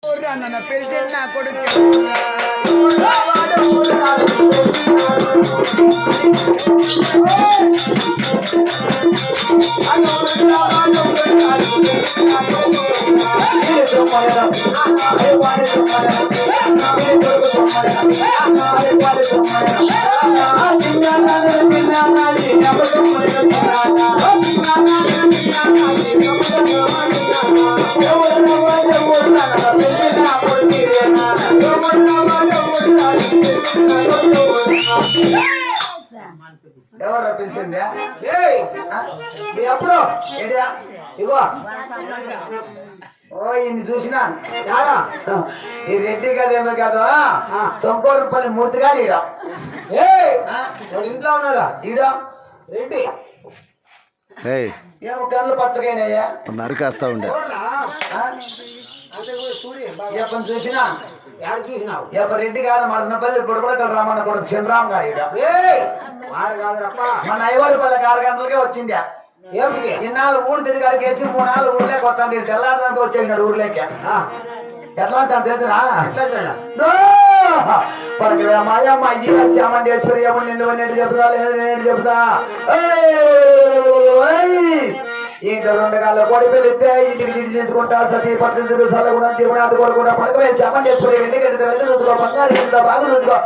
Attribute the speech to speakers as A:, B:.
A: నన్ను పెళ్లి నా కొడుకు ఎవరు పిలిచింది ఎప్పుడు ఇగో ఓ ఇన్ని చూసినా ఈ రెడ్డి కదేమో కాదు సొంకోరపల్లి మూర్తి గారు ఇంట్లో ఉన్నాడా ఈడ రెడ్డి ఏమో కళ్ళు పచ్చగానయ్యా
B: నరికేస్తా ఉండే
A: చూసినా రెడ్డి కాదు మదనపల్లి బుడబుడకల రామన్న కొడుకు చంద్రామ్ గారు మన 5 గంటలకే వచ్చింది ఇన్నాళ్ళు ఊరు తిరిగారికి ఎత్తి 3 నాళ్ళు ఊర్లే కొత్త మీరు తెల్లారదానికి వచ్చేసినాడు ఊర్లేక ఎట్లా తెలుసురా మాయమ్మ చామండేశ్వరి ఏమో నిన్ను చెబుతా లేదు నేను చెబుతా ఇంట్లో 2 గాళ్ళ కోడి పిలిస్తే ఇంటికి చిటి తీసుకుంటా సతీ పద్ధతి సలగుణ తిరుమణాథ కోరుకుంటా పలకమే చామండేశ్వరి ఎండిగడ్డ వెళ్ళి చూసుకో బంగారు బాగా చూసుకో